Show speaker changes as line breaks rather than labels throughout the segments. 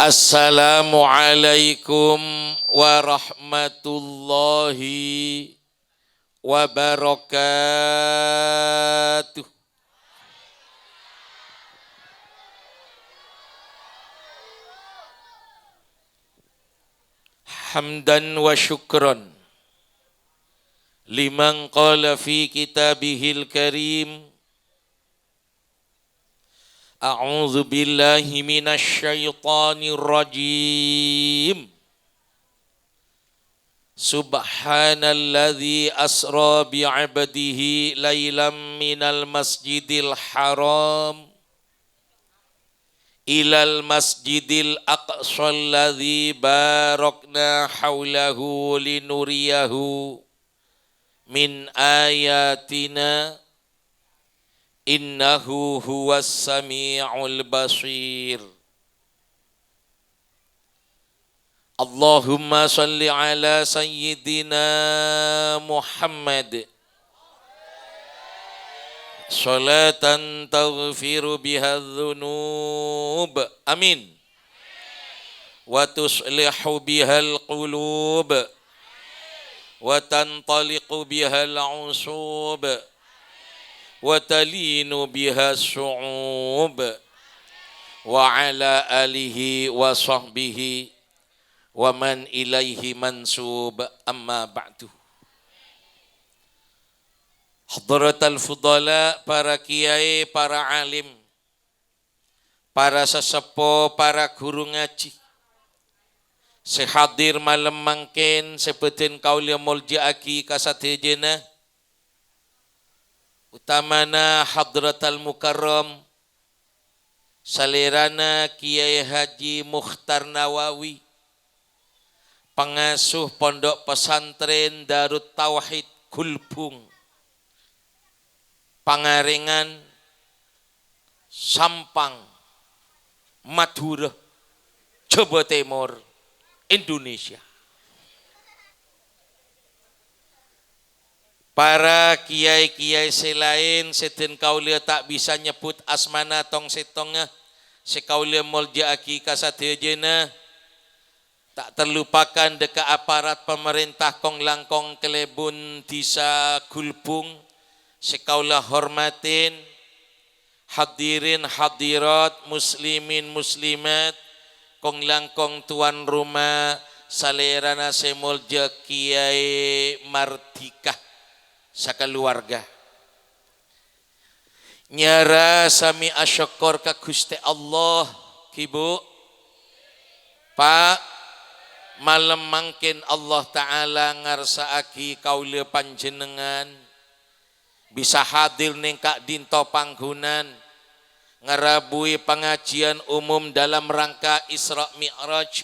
Assalamualaikum warahmatullahi wabarakatuh. Hamdan wa syukran liman qala fi kitabihil karim a'udzu billahi minasy syaithanir rajim. Subhanalladzi asra bi'abdihi lailam minal masjidil haram ilal masjidil aqsal ladzi barakna haulahu linuriyahu min ayatina innahu huwas sami'ul basir. Allahumma salli ala sayyidina Muhammad salatan taghfiru biha dhunub, amin, wa tuslihu biha al-qulub wa tantaliqu biha al-usub wa talinu biha as-su'ub wa ala alihi wa sahbihi wa man ilaihi mansub, amma ba'du. Hadratal fudala, para kiai, para alim, para sesepuh, para guru ngaji, sehadir malam mangkin sebutin kaulia muljaaki kasatejena, utamana hadratal mukarram salirana Kiai Haji Mukhtar Nawawi, pengasuh pondok pesantren Darut Tauhid Gulbung, Pangaringan, Sampang, Madura, Jawa Timur, Indonesia. Para kiai-kiai selain sedhen kaulia tak bisa nyebut asmana tong setongnya sekaulia muljaaki kasadejena, tak terlupakan deka aparat pemerintah kong langkong Kelebun Disa Gulbung, sekaulah hormatin hadirin hadirat muslimin muslimat kong langkong tuan rumah salerana semulja Kiai Mardika sakeluarga. Nyara sami asyukur ka Gusti Allah Kibu Pak, malam mangkin Allah Ta'ala ngarsaaki kaula panjenengan bisa hadir ning Kak Dinto Panggunan ngerabui pengajian umum dalam rangka Isra Mi'raj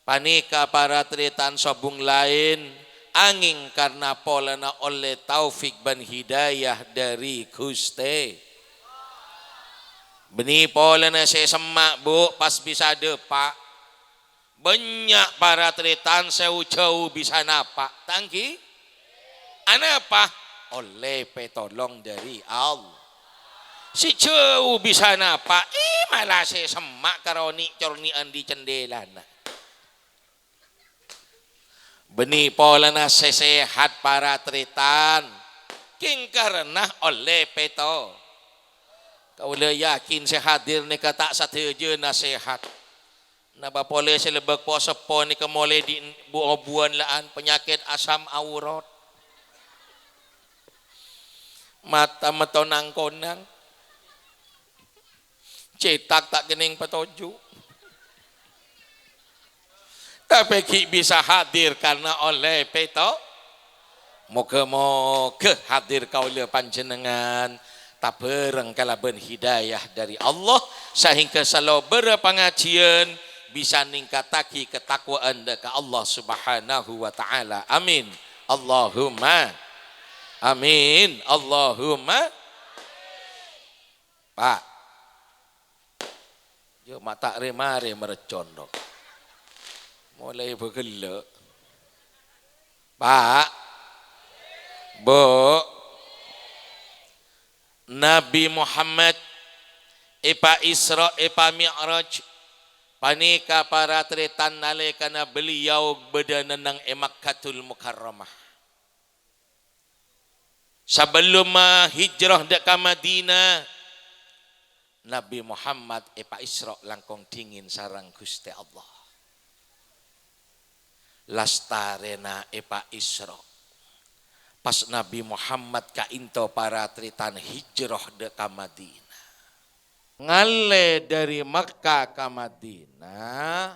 panika para tritan sobung lain angin karena polana oleh taufik dan hidayah dari Gusti. Beni polana saya semak bu pas bisa depak banyak para tritan jauh-jauh bisa napak tangki anapa oleh petolong dari Allah si jauh bisa napak malah saya semak karoni cornian di cendelana. Beni polana sehat para tritan king karena oleh peto kaula yakin sehadir ni kata sateje nasihat naba pole selebek puasa po ni kemole di buan laan penyakit asam aurat mata metonang konang cetak tak kening petoju tapi bisa hadir karena oleh peto. Moga-moga hadir kaulia panjenengan tak bereng kalaban hidayah dari Allah sehingga selalu berpengajian bisa ningkataki ketakwaan ke Allah Subhanahu wa taala. Amin. Allahumma amin. Allahumma. Pak. Yo mata remare merecondok. Mulai bergelak. Pak, Bu, Nabi Muhammad Epa Isra Epa Mi'raj panika para tretan nalikana beliau bedanenang Makkatul Mukarramah. Sebelum hijrah ke Madinah, Nabi Muhammad Pak Isra langkong dingin sarang Gusti Allah. Lastarena Pak Isra. Pas Nabi Muhammad kainto para tritan hijrah ke Madinah. Ngale dari Makkah ke Madinah.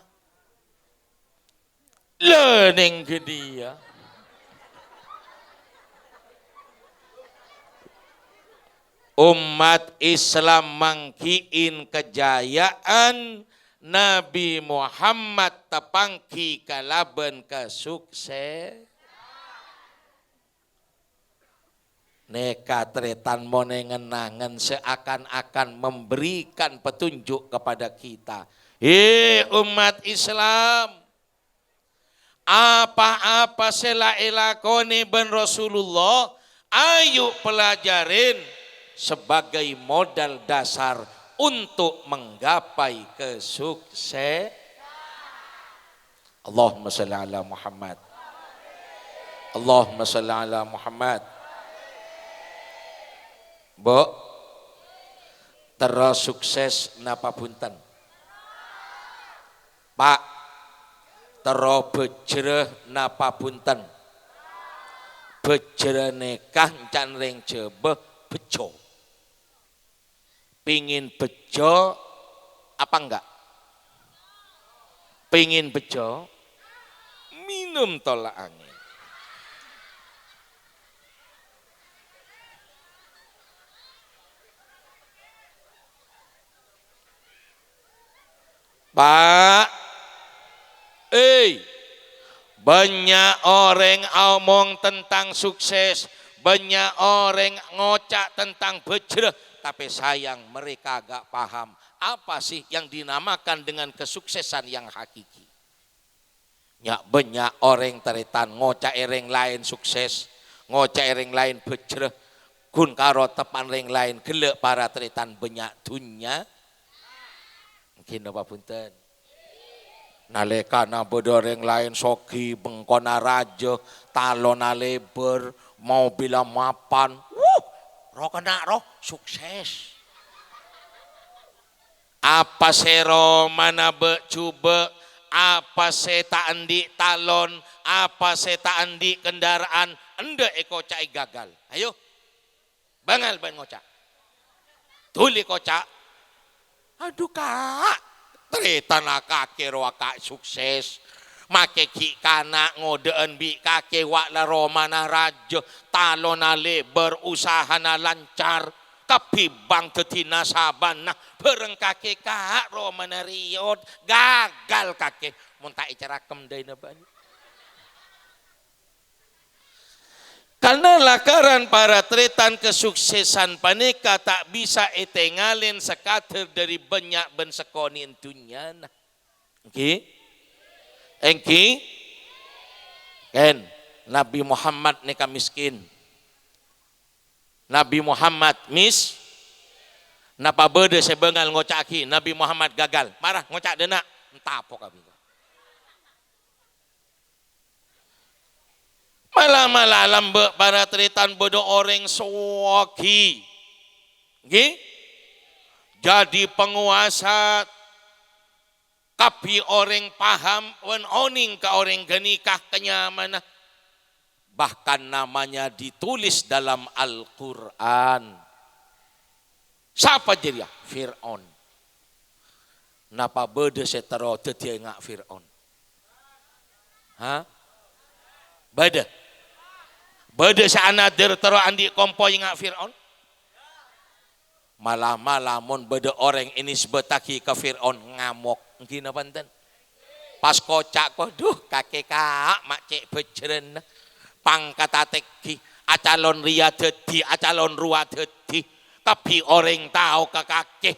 Lening ke dia. Umat Islam mangkiin kejayaan Nabi Muhammad tepangki kalaban kesukses. Neka tretan monengenangan seakan-akan memberikan petunjuk kepada kita. Umat Islam, apa-apa sela elakoni ben Rasulullah, ayo pelajarin sebagai modal dasar untuk menggapai kesuksesan. Allahumma shalli ala Muhammad. Allahumma shalli ala Muhammad. Bu, terus sukses napa punten? Pak, terus bejreh napa punten? Bejreh nikah can ring jebeh bejo. Pingin bejo apa enggak? Pingin bejo, minum tolak angin. Pak, banyak orang omong tentang sukses, banyak orang ngocak tentang bejreh, tapi sayang mereka gak paham apa sih yang dinamakan dengan kesuksesan yang hakiki. Ya banyak orang teritan ngocak ering lain sukses, ngocak ering lain bejreh, kun karo tepan ring lain gelek para teritan banyak dunya. Mungkin apa punten? Nalekana bedoreng lain sogi bengkona raja talona leber mau bila mapan roh kena roh sukses. Apa sero mana be coba apa seta andi talon apa seta andi kendaraan ende eko cai gagal. Ayo bangal ben ngocak tuli kocak. Aduh kak, teritana kake roa kak sukses. Make ki kana ngodean bi kake wak la romana raja. Talona leber usahana lancar. Kapibang tetina sabana. Bereng kake kak romana riot. Gagal kake. Muntai cerakem day na bani. Karena lakaran para tretan kesuksesan panika tak bisa etengalin sekater dari banyak ben sekoni entunya. Oke? Engki? Ken, Nabi Muhammad neka miskin. Nabi Muhammad napa bede sebengal ngocaki Nabi Muhammad gagal. Marah ngocak denak. Entapok kami. Malah lambe para teritan bodoh orang soki. Jadi penguasa kapi orang paham wen oning ka orang genikah kenyamanan. Bahkan namanya ditulis dalam Al-Quran. Siapa jadi ya? Fir'aun. Napa bede setero tetia ngak Fir'aun? Hah? Bade saanadir tero andi kompoi ngak Fir'aun. Malah mon bade orang ini sebetaki ke Fir'aun ngamok. Gina panten. Pas kocak ko, duh kakek kak mak cek bejren. Pangkata teki acalon ria deti acalon ruwa deti. Tapi orang tahu ke kakek.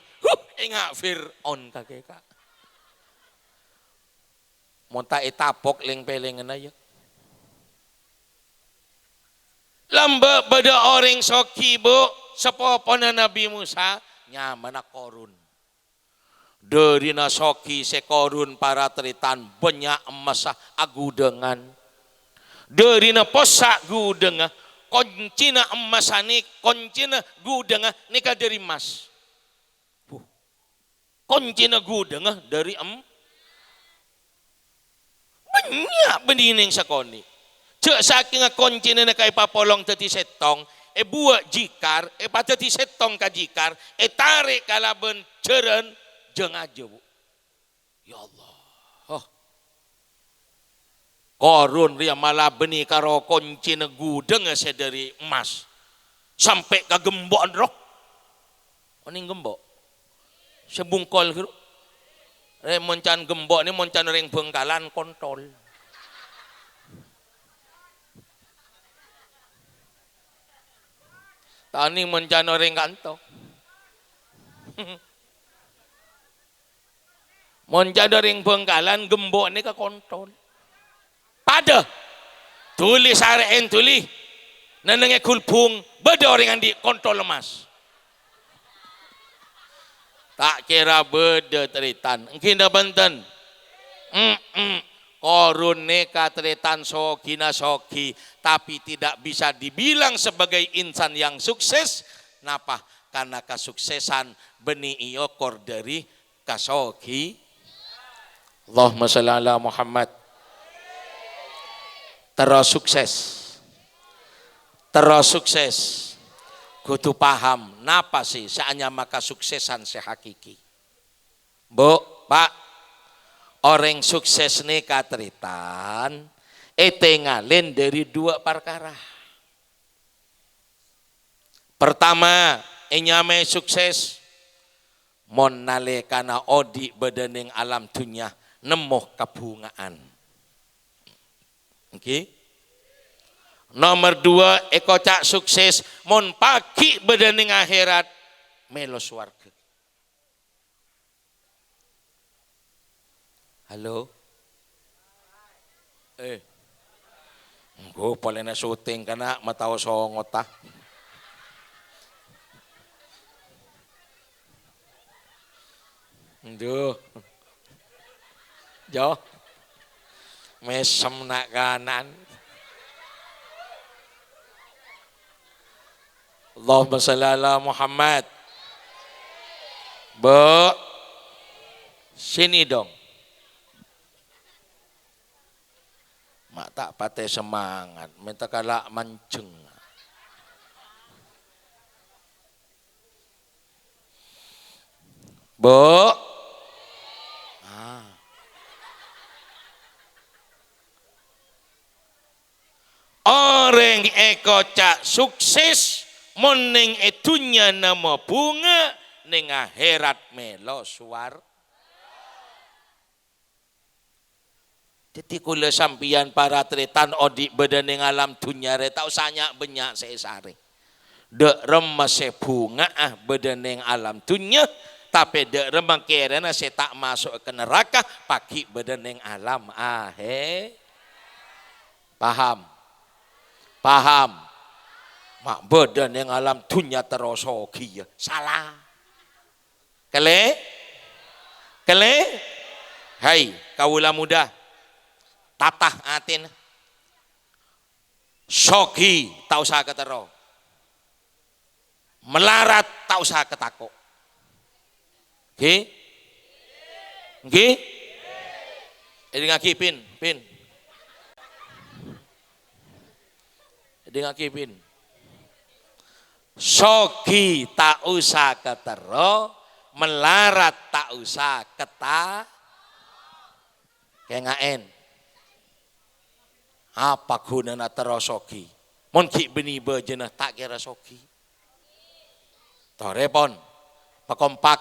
Ngak Fir'aun kakek kak. Monta etapok ling pelengan aja. Lamba pada orang soki bu sepopona Nabi Musa nyaman korun. Dari nasoki sekorun para teritan banyak emas agudengan. Dari na posak gudengan koncina emasani koncina gudengan nikah dari emas. Koncina gudengan dari banyak bening sakoni. Cek saking koncina na kay papolong tati setong buat jikar pada ti setong ka jikar tarik kalaben ceren jeung aja bu. Ya Allah. Oh. Korun ria malah beni karo kunci gudeng dari emas sampai ke gembok roh. Oning gembok. Sebungkol gitu. Moncan gembok ni moncan ring Bengkalan kontol. Tani moncan ring kanto. Moncan ring Bengkalan gembok ni ke kontol. Pada tulis areen tulis nenenge kulpung beda orang di kontol emas. Tak kira beda teritan. Engkinda benten. Korun neka teritan soki na soki. Tapi tidak bisa dibilang sebagai insan yang sukses. Napa? Karena kesuksesan beni iokor dari kasoki. Allahumma sholli ala Muhammad. Terus sukses. Kudu paham napa sih seanya maka suksesan sehakiki. Bu, Pak, orang sukses nih kateritan ngalin dari dua perkara. Pertama, nyame sukses mon nalekana odi bedening alam dunya nemoh kabungaan. Oke. Nomor 2 cak sukses mon pagi bedening akhirat melo swarga. Halo. Engko polena syuting kana matao songot tah. Nduh. Jo. Mesem nak kanan. Allahumma sholli ala Muhammad. Bu, sini dong. Mak tak patah semangat, minta kalak manceng. Bu. Orang cak sukses moning etunya nama bunga ning akhirat melo suar. Jadi kula sampian para tretan odi bedening alam dunya re tau sanya benyak sesare. Dek remese bunga bedening alam dunya tapi dek remang kerana saya tak masuk ke neraka pagi bedening alam Paham? Mak badan yang alam dunia terosogi ya. Salah. Kele? Hai, kawula muda. Tatah atin. Sogi tak usah ketero. Melarat tak usah ketakok. Nggih? Ini ngaki pin. Dengakipin. Sogi tak usah ketero, melarat tak usah kengaen. Apa gunanya terus sogi? Mon ki beni bejena tak kira sogi. Torepon, pekompak,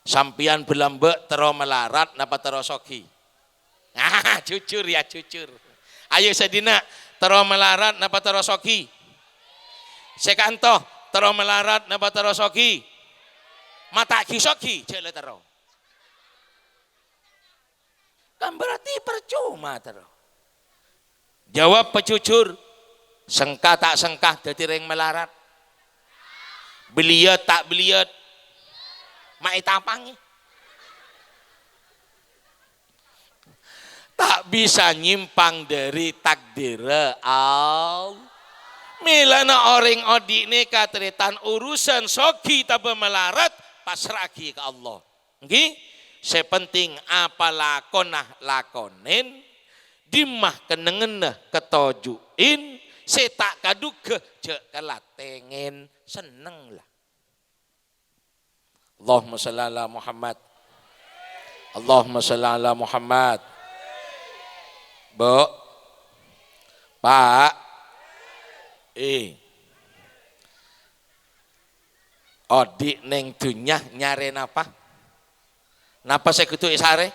sampian belambek tero melarat napa tero sogi? Jujur ya jujur. Ayo sedina. Tero melarat napa tero sogi? Sekanto tero melarat napa tero sogi? Mata kisogi jele tero. Kan berarti percuma tero. Jawab pejujur. Sengkah tak sengkah dadi ring melarat. Beliat tak beliat. Mak tapangi. tak bisa nyimpang dari takdir Allah. Milana orang odi ne kateritan urusan soki tapi melarat pasraki ke Allah. Nggih, sepenting apa lakonah lakonen dimah kenengenah ketojuin setak kaduk ke kelatengen seneng lah. Allahumma shalli ala Muhammad. Allahumma shalli ala Muhammad. Bu, Pak, Odi neng dunya nyari napa? Napa saya kudu isare?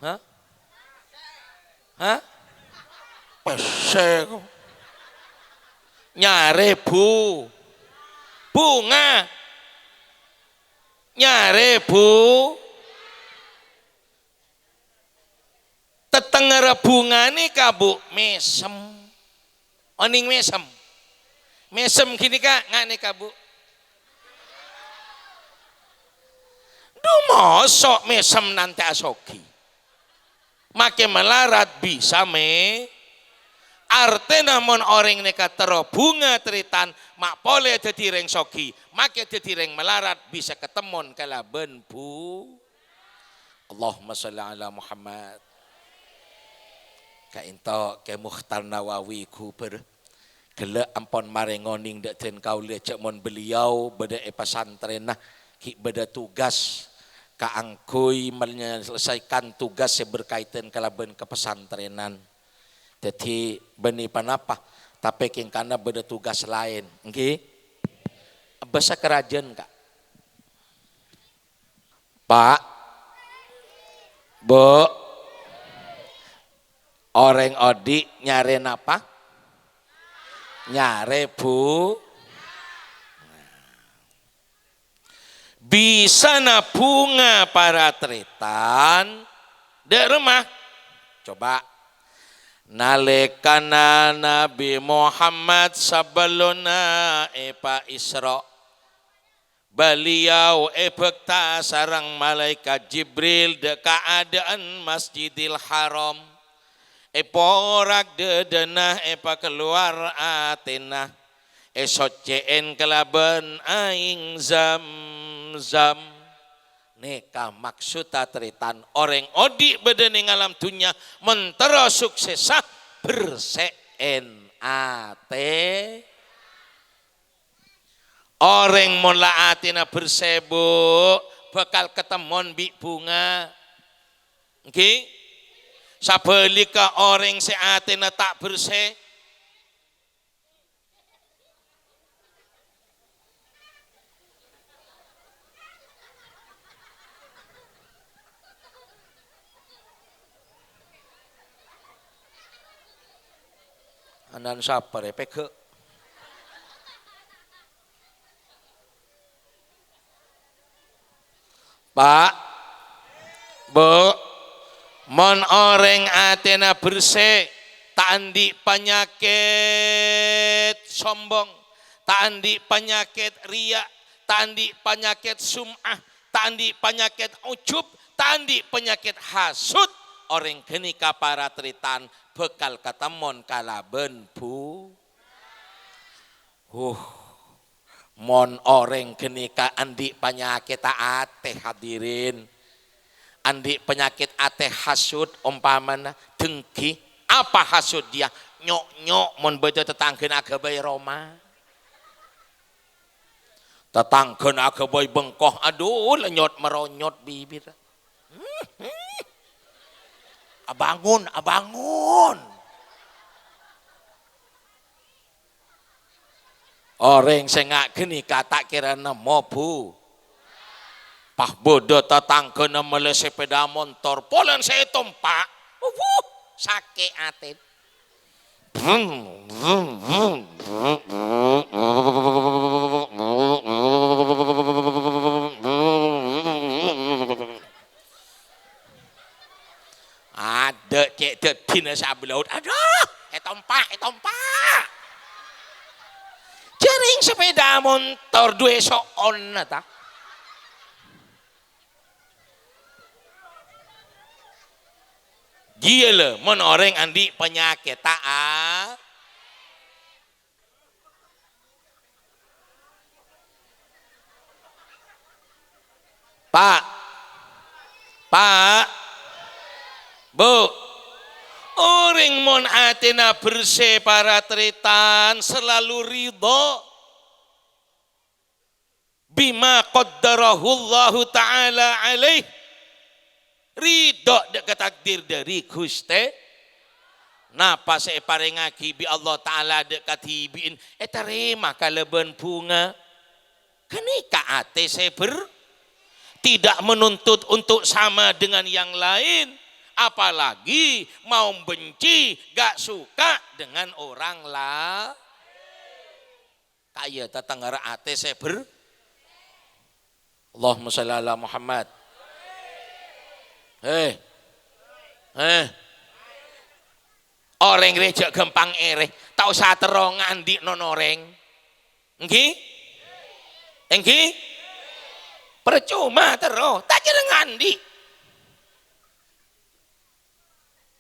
Hah? Hah? Pese nyare bunga nyare tetengere bunga nih kabu mesem oning mesem gini kak ngane kabu duh mosok mesem nanti asoki make melarat bisa arte namun orang neka tero bunga teritan mak pole jadi reng soki make jadi reng melarat bisa ketemon kalaben bu. Allahumma sholli ala Muhammad. Kainto ke Mukhtar Nawawi ku gele ampon marengoning dek ten kau lihat mon beliau beda pesantren nah ki beda tugas kaangkui menyelesaikan tugas yang berkaitan kalaben kepesantrenan. Jadi beni panapa tapi king kana beda tugas lain. Nggih. Basa kerajaan Kak. Pak. Bu. Orang odi nyari apa? Nyari bu. Bisa na bunga para tritan di rumah. Coba nalekana Nabi Muhammad sabaluna epa Isra beliau bekta sarang malaikat Jibril de keadaan Masjidil Haram porak dedenah epa keluar atenah soceen kelaben aing zam neka maksud teritan orang odi bedeni ngalam dunya mentera suksesah berseen ate orang mula atina bersebu bakal ketemon bi bunga okay? Sabelika orang seatina tak berse anan sabar ya peke Pak Bu mon orang atena bersih tandi penyakit sombong tandi penyakit ria tandi penyakit sum'ah tandi penyakit ujub tandi penyakit hasud orang genika para tritan bekal ketemon kalaben bu mon orang genika andi penyakit ate hadirin andi penyakit ate hasud umpamana dengki apa hasud dia nyok mon bejo tetanggen agabai Roma tetanggen agabai bengkoh aduh lenyot meronyot bibir abangun orang sengak geni kata kira nemo bu pah bodoh tetangga namanya sepeda motor polen saya tompak sakit atin ada cek detina sablaut aduh tompak jering sepeda motor dua soon ta Iya le, mon orang andi penyakit taat. Pak, Pak, Bu, orang mon atina bersih para teritan selalu ridho bima qaddarahullahu ta'ala alaih, ridho dekat takdir dari Gusti. Napa saya parengaki bi Allah Ta'ala dekat hibiin terima kaleben bunga kenika ate saya tidak menuntut untuk sama dengan yang lain, apalagi mau benci gak suka dengan orang lah kaya tetanggara ate saya Allahumma sholli ala Muhammad. Orang gereja gampang ere, tak usah terong ngandi nonoreng. Engki? Engki? Percuma terus, tak kira ngandi.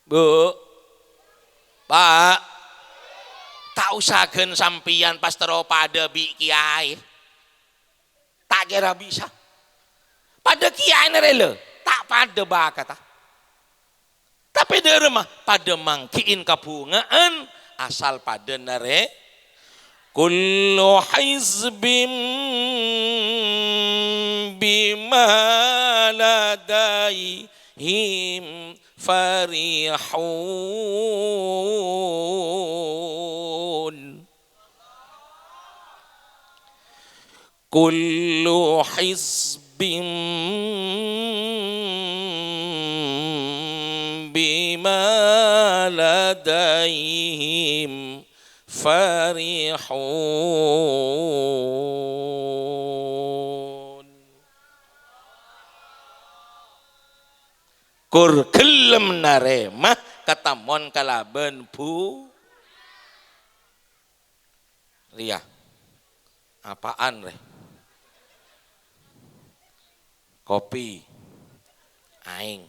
Bu, Pak, tak usah gen sampian pas terus pada bi kiai. Tak kira bisa. Pada kiai nerele, tak pada bakata. Tapi di rumah pada mangkiin kabungaan asal pada nare kullu hizbim bima ladaihim farihun kullu hizbim bima ladaihim farihun. Kur gelem naremah ketamon kalaben bu Ria. Apaan re? Kopi aing.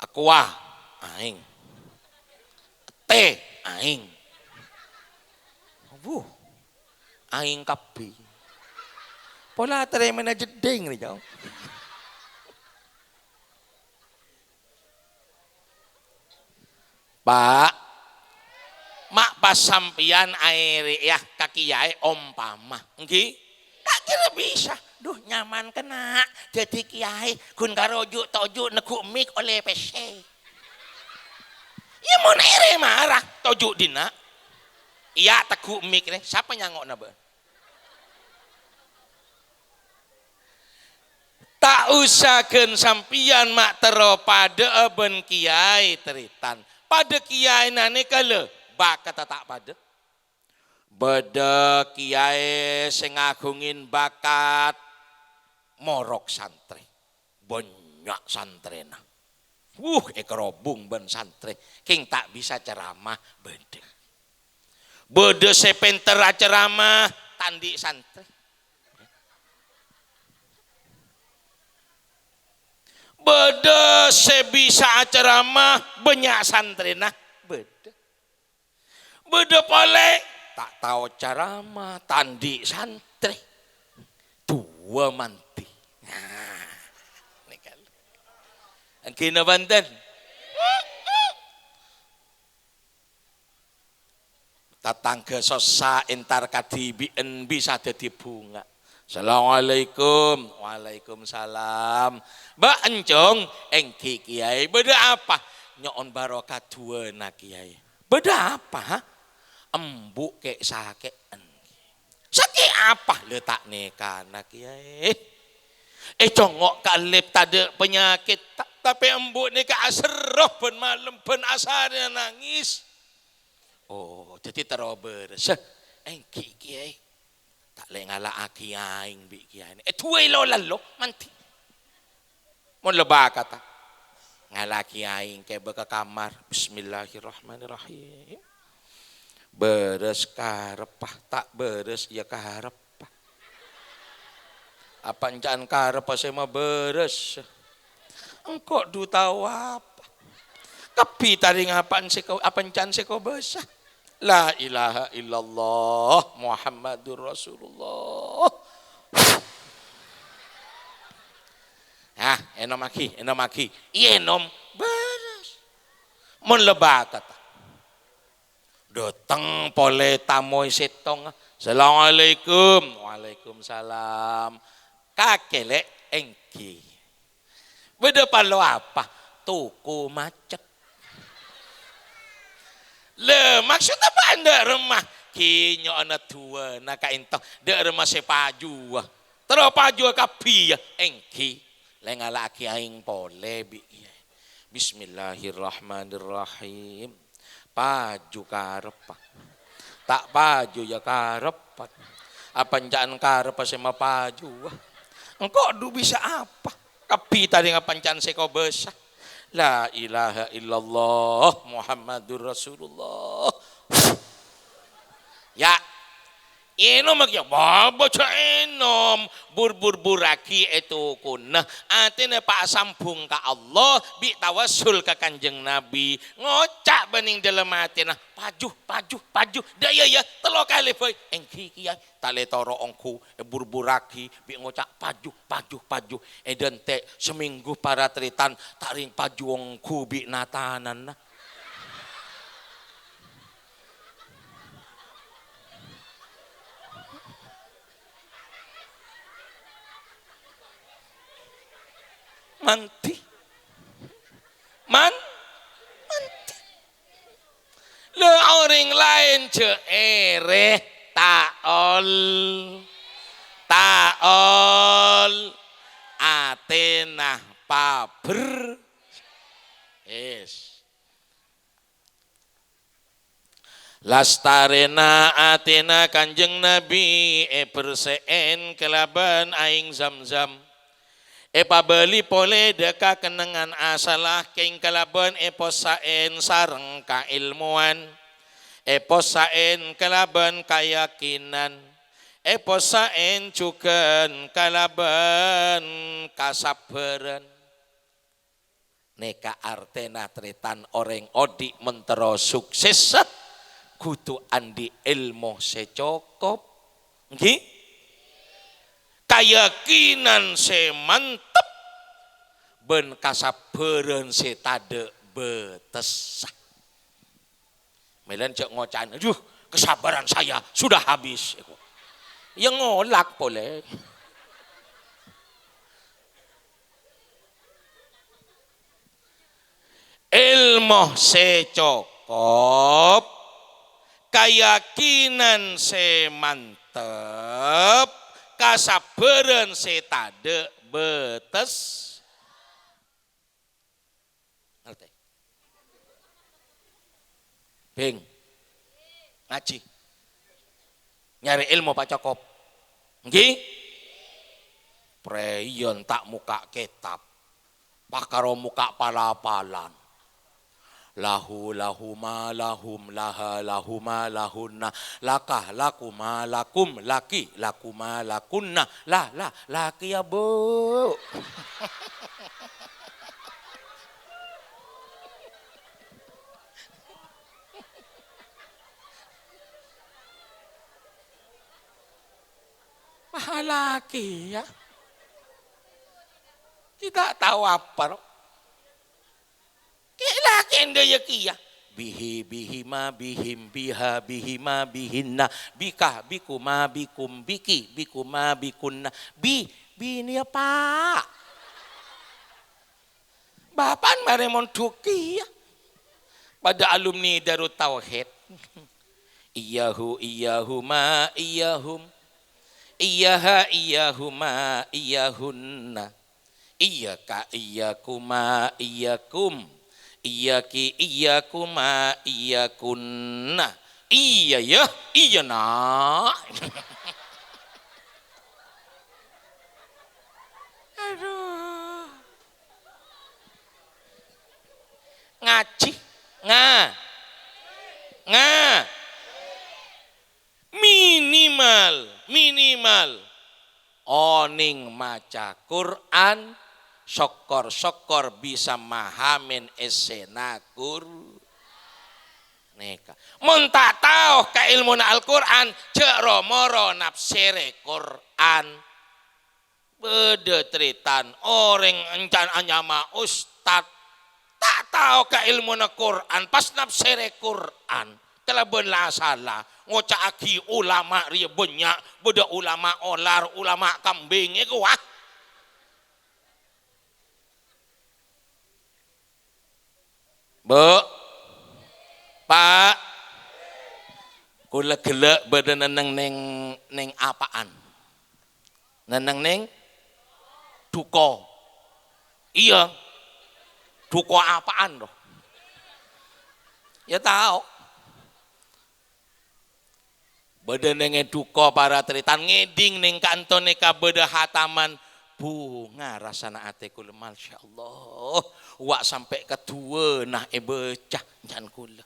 Aqua aing. Teh aing. Aing kapi. Pola terima jeding nih jauh. Pak, mak pas sampian air ya kaki yai ompama, engki? Tak kira bisa. Duh nyaman kena jadi kiai kun karoju toju nekuk mik oleh PC. Ya mau ere marah toju dina. Iya tekuk mik nih. Siapa nyangok nabe? Tak usahkeun sampian mak tero pada ben kiai teritan. Pada kiai nane kale bakat tak pada. Beda kiai sing ngagungin bakat morok santri. Banyak santrena. Ekerobung ben santri. King tak bisa ceramah beda. Beda sepenter ceramah tandi santri. Beda sebisa ceramah banyak santrena beda. Beda pole tak tahu ceramah tandi santri. Dua manti. Nah, ini kan. Kena Banten. Tatangga sosa entar kadibien bisa jadi bunga. Assalamualaikum. Waalaikumsalam. Mbak Encong, engki kiai. Beda apa? Nyon barokah dua nak kiai. Beda apa? Embuk kek sakit. Sakit apa letak nikah nak kiai? Congok kalip tade penyakit tapi embuk nikah asroh ben malam ben asarnya nangis. Oh, jadi terober. Engki kiai. Tak le ngala aki aing bi kiai. Tuwe lo lalo manti. Mon lebah kata. Ngala aki aing ke ke kamar. Bismillahirrahmanirrahim. Beres karepah tak beres ya karepah. Apa encan karepah saya mah beres. engkau du tahu apa. Kapi tadi ngapan seko apancan seko basah. La ilaha illallah Muhammadur Rasulullah. Enom aki. Iya enom beres. Mun lebat kata. Datang pole tamu setong. Assalamualaikum. Waalaikumsalam. Kakelek engki. Beda palo apa? Tuku macet. Le maksud apa anda rumah? Kinyo anak tua nak intah. Dek rumah sepaju. Terus paju kapi ya. Engki. Lengala aki aing pole bi. Bismillahirrahmanirrahim. Paju karepa. Tak paju ya karepat. Apa jangan karepa sama paju. Engkau du bisa apa? Kapi tadi ngapancan seko besar. La ilaha illallah Muhammadur Rasulullah. Ya. Enom ya baca enom buraki itu kunah atene pak sampung ka Allah bi tawassul ka Kanjeng Nabi ngocak bening dalam atena paju daya ya telo kali boy engki kiai tale toro ongku buraki bi ngocak paju edente seminggu para tritan taring paju ongku bi natanan. Manti. Le orang lain ce taol Atenah paber Lastarena Athena Kanjeng Nabi perseen kelaban aing Zamzam pabeli pole deka kenangan asalah king kelaban posaen sareng kailmuan posaen kelaban keyakinan posaen cuken kelaban kasabaran neka artena tritan orang odi mentero sukses kudu andi ilmu secokop nggih keyakinan semantep ben kasabaran setade betes melen cek ngocan aduh kesabaran saya sudah habis yang ngolak boleh ilmu secokop keyakinan semantep kasabaran setade betes ngerti bing ngaji nyari ilmu Pak Cokop nggih preyon tak muka kitab pakaro muka pala-palan lahu ma lahum laha lahuma lahunna lakah lakuma lakum laki lakuma lakunna laki ya bu laki ya kita tahu apa laki ndaya kia bihi ma bihim biha bihima bihinna bikah bikuma bikum biki bikuma bikunna ini apa bapan maremon tuki ya pada alumni Darut Tauhid iyahuma iyahum iyaha iyahuma iyahunna iyaka iyakuma iyakum iyaki iyakuma iyakunna iya ya iya nak aduh ngaji minimal oning maca Quran syokor bisa mahamin esenakur neka. Mun tak tahu ka ilmuna Al-Qur'an cek romoro nafsire Qur'an. Bede tritan orang encan anyama ustad tak tahu ka ilmuna Qur'an pas nafsire Qur'an. Telah belah salah ngocaki ulama ria banyak beda ulama olar ulama kambing itu wah. Bu, Pak, kula gelek beda neneng neng apaan? Neneng neng duko. Iya, duko apaan loh? Ya tahu. Beda neng duko para tritan ngeding neng kantone ka beda hataman. Bunga rasana ate kula masyaallah wak sampai kedua nah becah jangan kula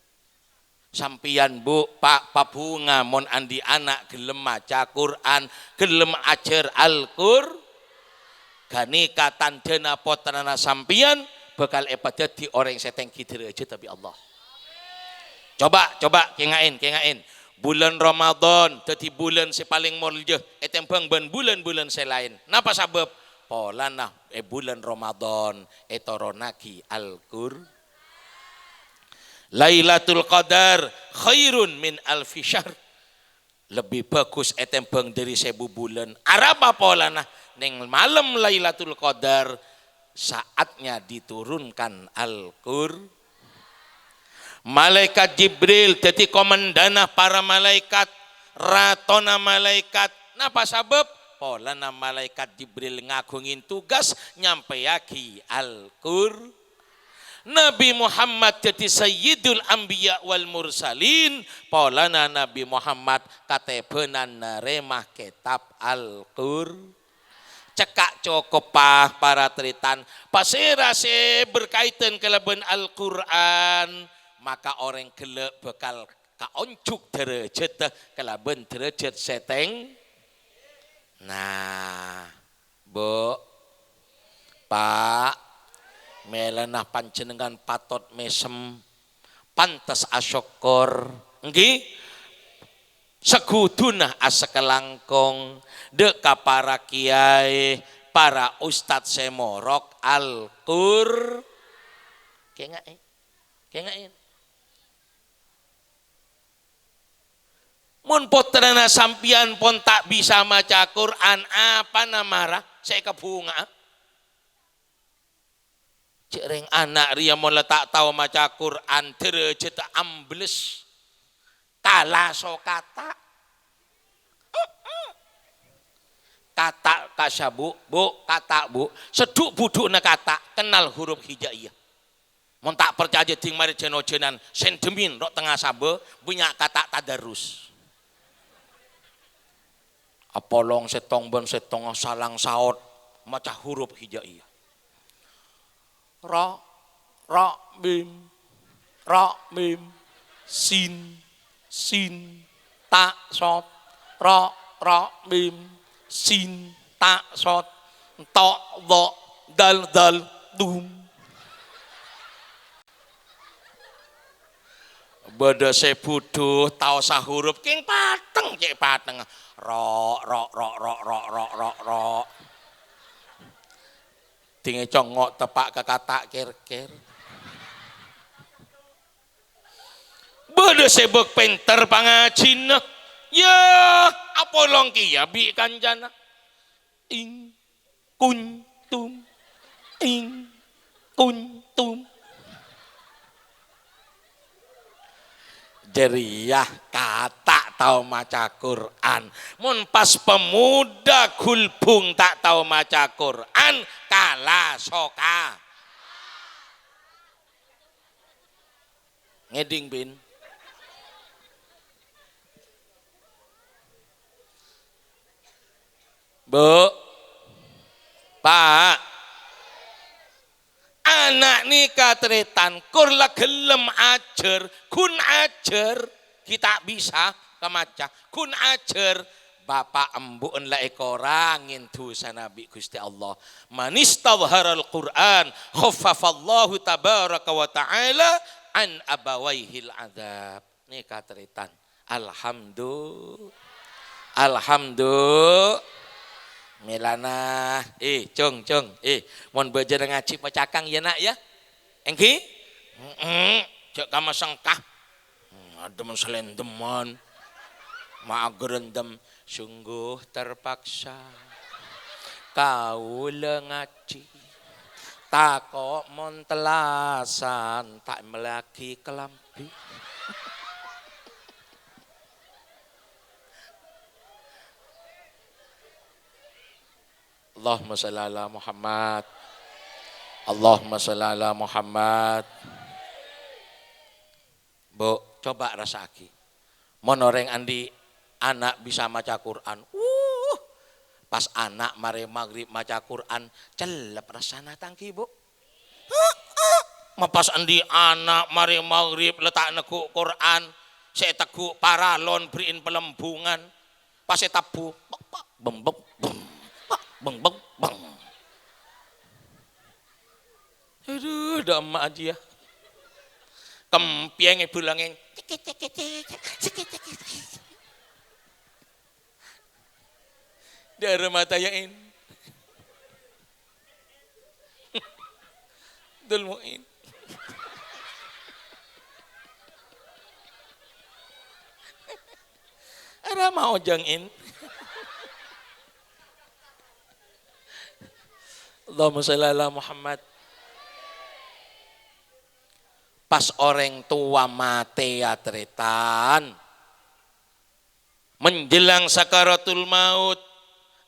sampian bu pak bunga mon andi anak gelem maca Quran gelem ajar Al-Qur gani katandena potrana sampian bakal ibadah di orang seteng kidere aja tapi Allah coba kengain bulan Ramadan dadi bulan si paling mulia etembang ban bulan-bulan selain napa sabab polana bulan Ramadan etoronaki Al-Qur Lailatul Qadar khairun min alfi syahr lebih bagus etembang dari 1000 bulan arapa polana neng malam Lailatul Qadar saatnya diturunkan Al-Qur malaikat Jibril jadi komandana para malaikat ratona malaikat napa sabab polana malaikat Jibril ngagungin tugas nyampeaki Al-Qur Nabi Muhammad jadi sayyidul anbiya wal mursalin polana Nabi Muhammad katebenan neremah kitab Al-Qur cekak cokopah para tritan pasirase berkaitan kelaban Al-Quran maka orang gelek bakal kaonjuk derajat kelaban derajat seteng. Nah, Bu, Pak, melenah panjenengan patot mesem, pantes asyokor, nggih, segudunah asekelangkong, deka para kiai, para ustadz semorok Al-Qur, kengain. Mun potrana sampian pon tak bisa maca Quran apa namara saya kebunga cereng anak ria mun tak tahu maca Quran derajat ambles kala so kata kasabu bu kata bu seduk budukna kata kenal huruf hijaiyah mun tak percaya ding mari jeno-jenan sendemin rok tengah sabe punya kata tadarus apolong setong ben setong salang saot maca huruf hijaiyah ra mim sin ta sot ra mim sin ta sot to do dal dum bada sebuduh tau sahuruf king pateng cek pateng ro dinge congok tepak ke kata kir bada sebek penter pangajina ya apolong kia bi kanjana ing kuntum jeriah kata tahu maca Quran mun pas pemuda gulbung tak tahu maca Quran kalah soka ngeding bin Bu Pak anak nikah tretan kurla gelem ajar kun ajar kita bisa kemaca kun ajar bapak embuen la ekorangin dosa Nabi Gusti Allah. Man istadharal Qur'an khaffafallahu tabaraka wa ta'ala an abawaihil adzab. Nih kateritan. Alhamdulillah. Melana, cung, mon beja ngaji pacakang ya nak ya, engki, cek kama sengkah, ada menselendeman, maagerendem, sungguh terpaksa, kau ngaji, takok mon telasan, tak melaki kelampi. Allahumma shalli ala Muhammad. Allahumma shalli ala Muhammad. Bu, coba rasaki. Monoreng andi anak bisa maca Quran. Pas anak mare maghrib maca Quran, celep rasana tangki, Bu. Pas andi anak mare maghrib letak neku Quran, saya teku paralon beriin pelembungan. Pas saya tabu, bem beng. Aduh, udah emak aja. Kempieng ibu langeng. Dari mata yain. Dulmuin. Ara mau jangin. Allahumma shalli ala Muhammad. Pas orang tua mati ya teritan, menjelang sakaratul maut,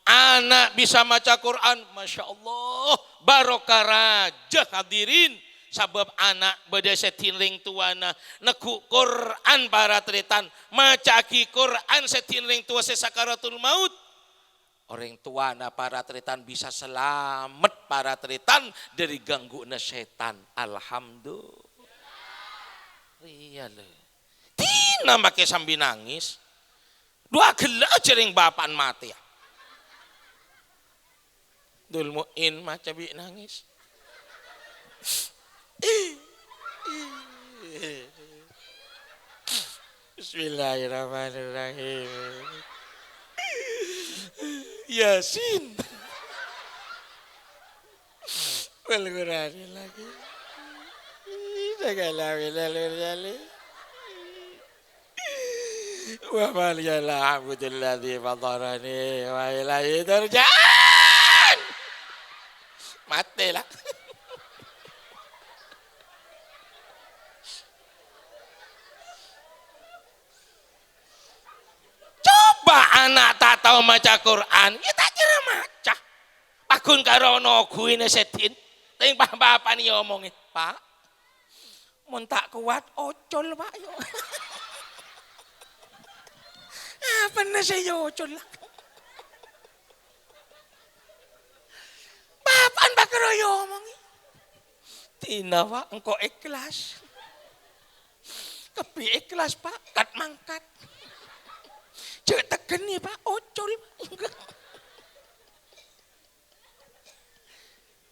anak bisa maca Quran, masya Allah, barokah raja hadirin, sabab anak beda setinring tuana, neku Quran para teritan, maca ki Quran setinring tua sesakaratul maut. Orang tua na para teritan bisa selamat para teritan dari gangguan setan. Alhamdulillah. Iya le. Tina make sambil nangis. Dua gela jering bapan mati ya. Dulmuin maca bi nangis. Bismillahirrahmanirrahim. Yasin. Al-Qur'an lagi. Segala wilalur wa maliyala abdul ladzi fadarani wa ilaihi turja'an. Mati lah. Anak tak tahu maca Quran, ya tak kira maca. Pakun karo ono guine setin, ting bapak ni omongin, Pak, mun tak kuat ocol Pak yo. Apa nasi yo ocol lah. Bapak bakro yo omongin, tina Pak, engkau ikhlas. Kepi ikhlas Pak, kat mangkat. Cek teken nih Pak, ocol.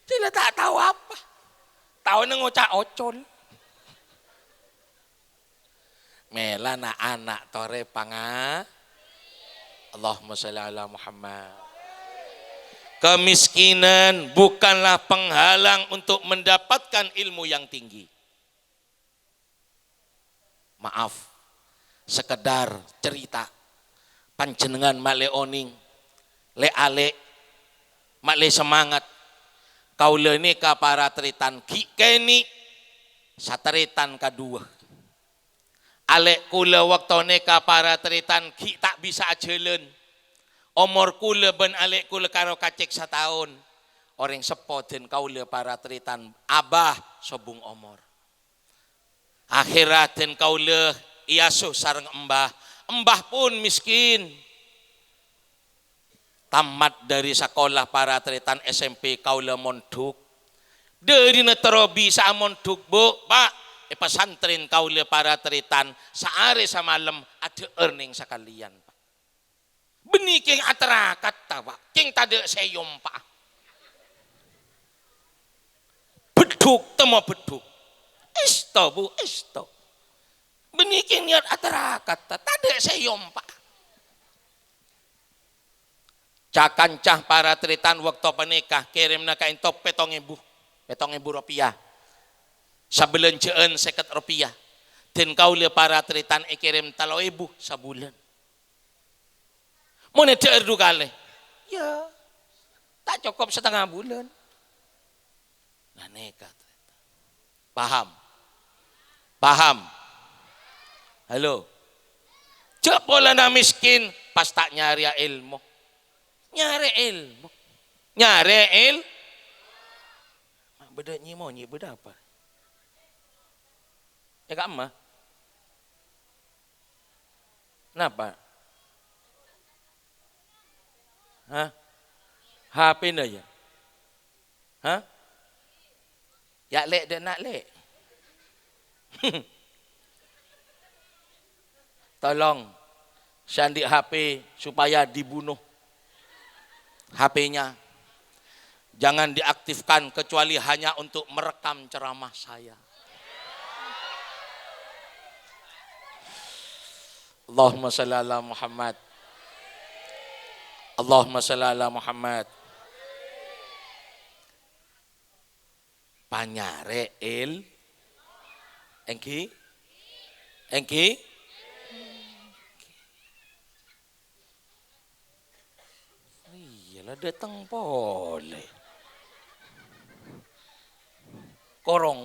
Tidak tak tahu apa. Tahu ngocak ocol. Melana anak tore panga. Allahumma sholli ala Muhammad. Kemiskinan bukanlah penghalang untuk mendapatkan ilmu yang tinggi. Maaf, sekedar cerita. Panjenengan male oning, le ale, male semangat. Kaula ini ka para teritan keni sateritan kedua. Ale kula waktone ka para teritan ki tak bisa ajelen. Umur kula ben ale kula karo kacek setahun. Orang sepoden kaula para teritan abah sobung umur. Akhiraten kaula iasuh sareng embah. Embah pun miskin. Tamat dari sekolah para teritan SMP kaula mondok. Dari neterobi sa mondok Bu, Pak, pesantren kaula para teritan saare samalam ada earning sekalian, Pak. Beni king atarakat tawa, king tade seyompa. Beduk temo beduk. Isto bu, isto. Beni king niat atarakat tade seyompa. Cakancah para tritan waktu penikah kirimna ka intop 7.000 rupiah. Sabelanjaan 50 rupiah. Dan kau le para tritan ikirim 3.000 sabulan. Mau neder du kali. Ya, tak cukup setengah bulan. Nah nekat. Paham? Paham? Halo? Cek pola na miskin pas tak nyari ilmu. Nyari ilmu. Nyari ilmu. Beda nyimonyi, beda apa? Ya kak emak? Kenapa? Hah? HP na ya? Hah? Ya lek dan nak lek. Tolong sandi HP supaya dibunuh. HP-nya jangan diaktifkan kecuali hanya untuk merekam ceramah saya. Allahumma shalli ala Muhammad. Allahumma shalli ala Muhammad. Panyare engki iyalah datang boleh korong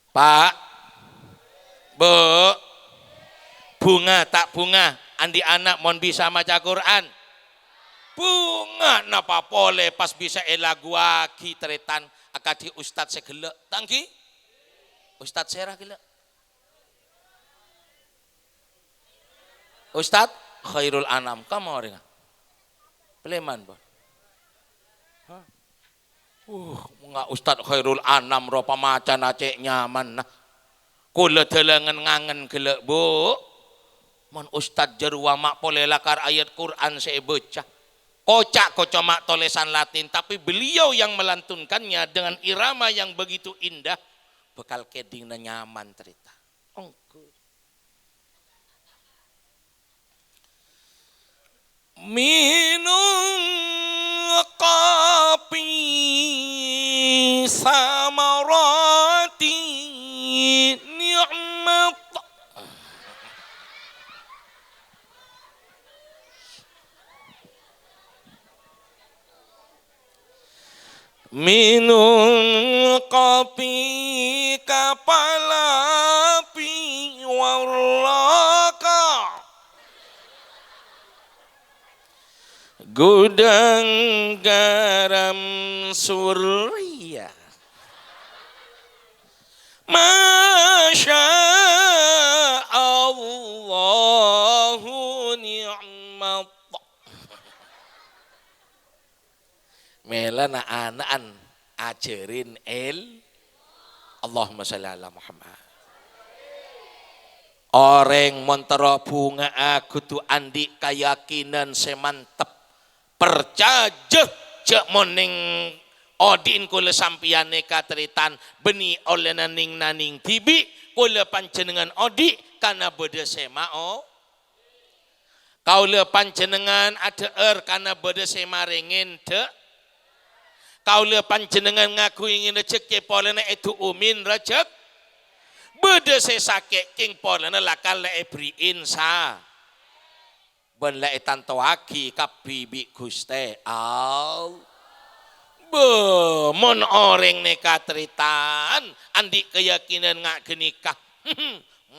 Pak Bu bunga tak bunga andi anak mon bisa maca Quran bunga napa pole pas bisa elagu aki tretan akadi ustad segelek tangki ustad serah gelek ustad khairul anam kamu orang Pleman bon nggak ustad khairul anam ropa maca nacek nyaman nah kula delengen ngangen gelek bu mon ustad jerwa mak pole lakar ayat Quran saya baca kocak mak tulisan Latin tapi beliau yang melantunkannya dengan irama yang begitu indah bekal keding na nyaman cerita minum kopi samarati nikmat minum kopi kapal api warlaka gudang garam surya Masya Allahu ni'mat melana anaan ajarin Allahumma sholli ala Muhammad orang montero bunga aku tu andi keyakinan semantep percaya cek moning odin kula sampiane kateritan beni oleh naning tibi kula panjenengan odi karena beda sema kaula panjenengan ada karena beda sema ringin de kaula panjenengan ngaku ingin rezeki polena itu umin rezek beda sakit king polena lakal le beri insa ben le tanto aki kabibi Guste au be mon orang nekatritan andi keyakinan ngak genikah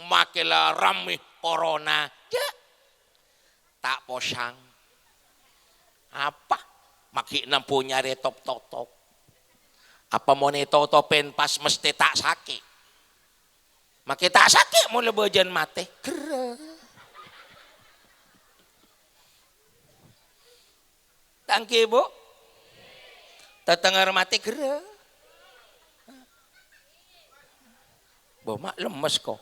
makela rame corona ya tak posang apa maki nampu nyari top apa mau totopen pas mesti tak sakit maki tak sakit mulai bejan mate tangki bu tetengah mati gerah Mak lemes kok.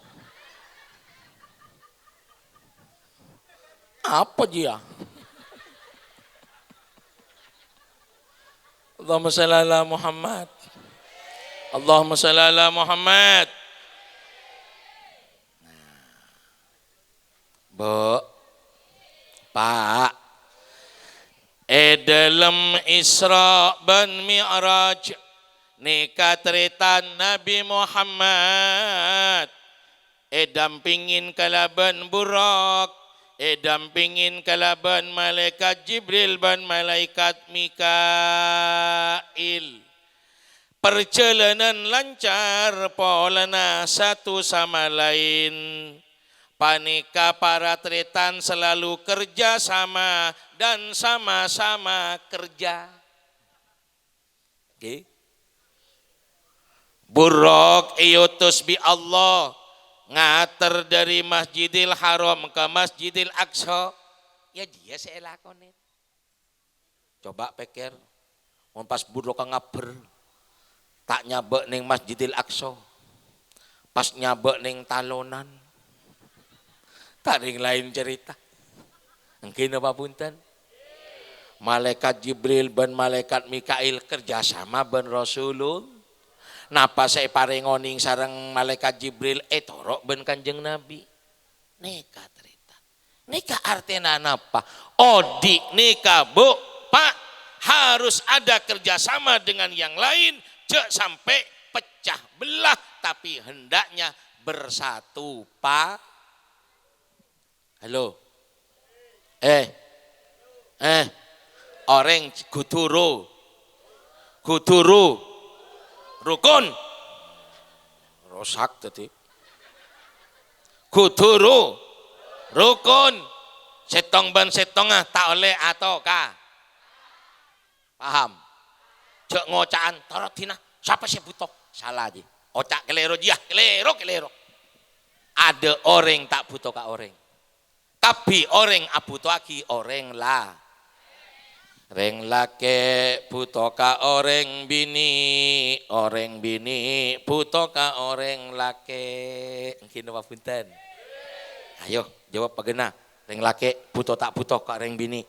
Apa dia? Allahumma shalli ala Muhammad. Allahumma shalli ala Muhammad. Bu, Pak, dalam Isra dan Mi'raj nikah teritan Nabi Muhammad dampingin kalaban Burak dampingin kalaban malaikat Jibril dan malaikat Mikail. Perjalanan lancar polana satu sama lain. Panika para teritan selalu kerja sama dan sama-sama kerja. Okay. Buruk iutus bi Allah ngater dari Masjidil Haram ke Masjidil Aqsa. Ya dia saya lakonin. Coba pikir, pas buruk ngaber tak nyabek ning Masjidil Aqsa. Pas nyabek ning talonan. Tak ada yang lain cerita. Mungkin apa punten? Malaikat Jibril dan malaikat Mikail kerjasama ben Rasulullah. Napa saya parengoning sareng malaikat Jibril torok ben Kanjeng Nabi. Nikah cerita. Nikah artinya napa? Odi nikah bu, Pak, harus ada kerjasama dengan yang lain, cek sampai pecah belah, tapi hendaknya bersatu, Pak. Halo. Orang kuturu rukun rosak tadi. Kuturu rukun setong ban setongah tak oleh atau ka paham cek ngocaan torotina siapa sih butok salah aja ocak kelero dia kelero ada orang tak butuh ka orang. Tapi orang abu tuaki orang lah. Reng lake putoka orang bini putoka orang lake. Mungkin apa punten? Ayo jawab pagena. Reng lake puto tak puto ka reng bini.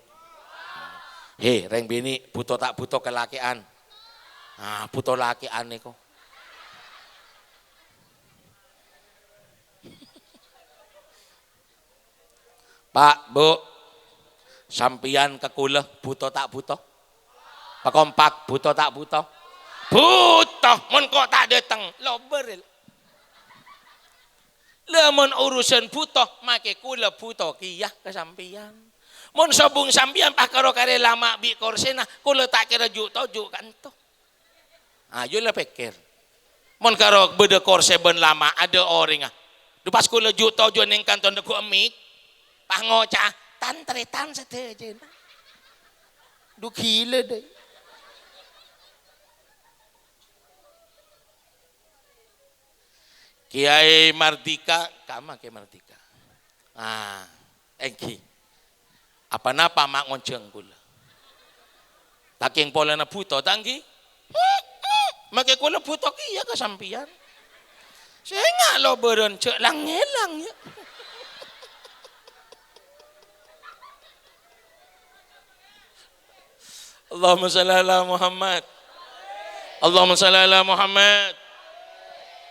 Reng bini puto tak puto ke lakean. Puto lakean niko. Pak, Bu, sampian ke kuleh buto tak buto? Pakompak buto tak buto? Buto, mun kok tak datang, lober. Lamun urusan buto, make kuleh buto kiyah ke sampian. Mun sobung sampian pak karo kare lama bi korsena, kuleh tak kira juto kanto. Ayo lah pikir. Mun karo beda korse ben lama ada orang Dupas kuleh juto jo ning kanton deku emik. Pangocah tantretan saja. Du gila deh. Kiai Mardika, kama Kiai Mardika. Engki. Apa napa mak ngonceng kula. Taking pola na puto tanggi. Make kula puto kiya kasampian. Saya ngalo beron cek lang-ngelang ya. Allahumma shalli ala Muhammad. Allahumma shalli ala Muhammad.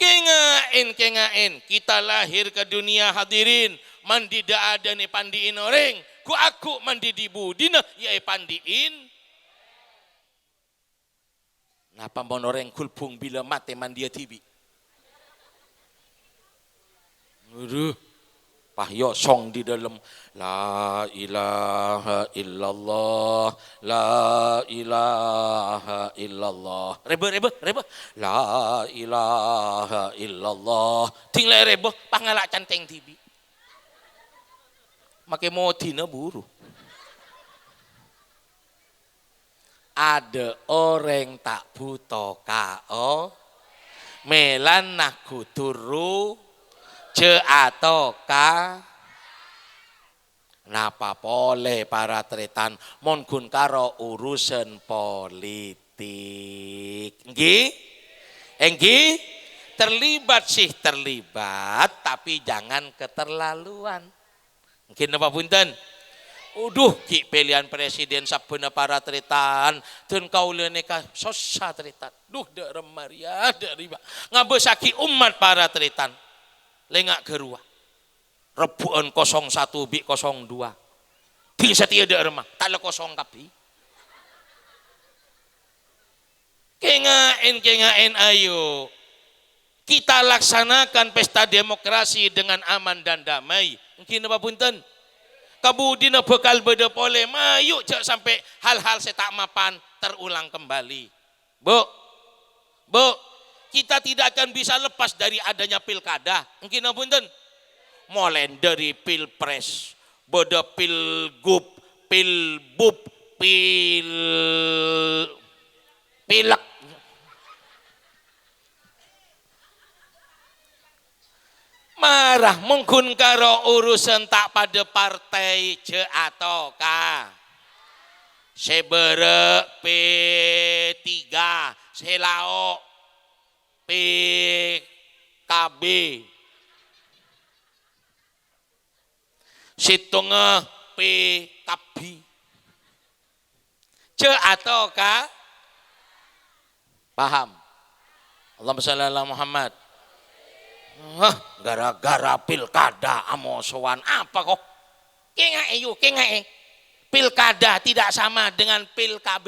Kengain. Kita lahir ke dunia hadirin. Mandida ada nih pandiin orang. Ku aku mandi di budina. Ya pandiin. Napa mon orang kulpung bila mati mandia tibi. Aduh. Pahyo song di dalam la ilaha illallah la ilaha illallah rebe la ilaha illallah tinggal rebe pangalak canteng tibi make motina buru ada orang tak butuh kao melan nak kuturu ce atau ka napa pole para tretan mon kun karo urusan politik enggi terlibat sih terlibat, tapi jangan keterlaluan. Mungkin apa punten? Uduh, ki pilihan presiden sabena para teritan, tun kaula neka sosa teritan. Duh, da Maria, da riba. Ngabesaki umat para teritan. Lengak gerua. Rebuan 01 bi 02. Ting setia da remah, tala 0 kapi. Kengain ayo. Kita laksanakan pesta demokrasi dengan aman dan damai. Mungkin apa punten? Kabudina bekal beda pole, mayu cak sampai hal-hal setak mapan terulang kembali. Bu, kita tidak akan bisa lepas dari adanya pilkada. Mungkin apa punten? Mulai dari pilpres, beda pilgub, pilbub, pilek. Marah mungkin karo urusan tak pada partai ce atau ka sebere P3 selao PKB situnge PKB ce atau ka paham. Allahumma shalli ala Muhammad. Gara-gara pilkada amosoan apa kok? Kengae. Pilkada tidak sama dengan pilkab.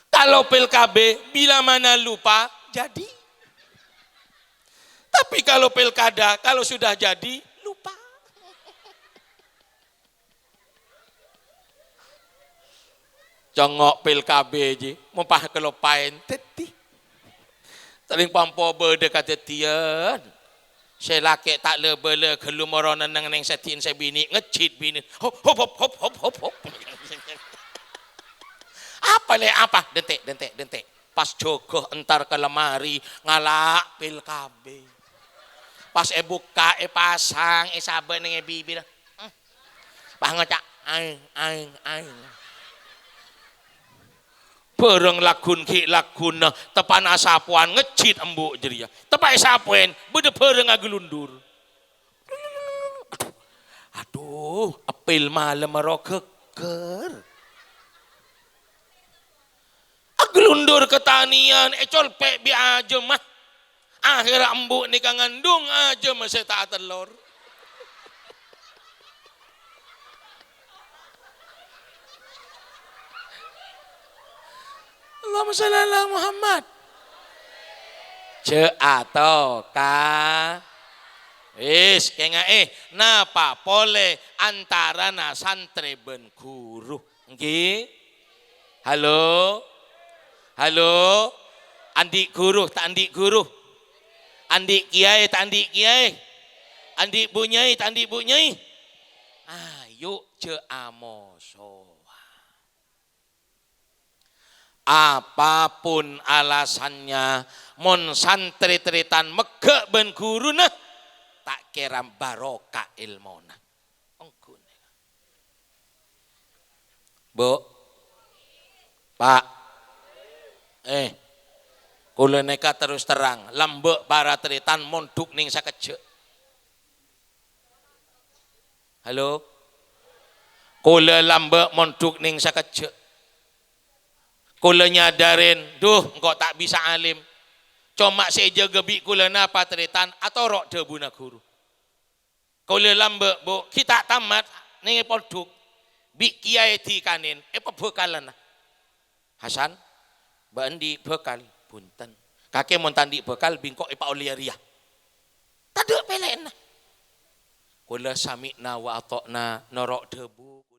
Kalau pilkab bila mana lupa jadi. Tapi kalau pilkada kalau sudah jadi lupa. Congok pilkab je, mumpah kelopain teti. Taling pampo berde kata tian. Saya laki tak lebele kelumoronan nang neng setin saya bini ngecit bini. Hop. Apa? Dentek. Pas jogoh entar ke lemari ngalak pilkabe. Pas buka pasang saben neng bibir. Pangecak aing. Bareng lagun tepan asapuan ngecit embuk jeria. Tepai sapuen bede bareng agelundur. Aduh, apel malam merokeker. Agelundur ketanian colpek bi aja mah. Akhir embuk ni kangandung aja masih tak telur. Allahumma shalli ala Muhammad. Ce atau ka wis kengae napa pole antara santri ben guru. Nggih. Halo. Andik guru tak andik guru. Andik kiai tak andik kiai. Andik bunyai tak andik bunyai. Ayo ce amoso. Apapun alasannya mon santri teritan megek ben guru nah tak kira barokah ilmona. Bu Pak kula neka terus terang lambek para teritan monduk ning sakejek. Halo kula lambek monduk ning sakejek. Kula nyadarin, duh engkau tak bisa alim. Cuma seja gebi kula napa teritan atau rok debuna guru. Kula lambe bu, kita tamat nih poduk. Bi kiai ti kanin, pebekalan. Hasan, bandi bekal punten. Kakek mon tandi bekal bingkok oliaria. Tadu pelen. Kula sami'na wa atokna norok debu.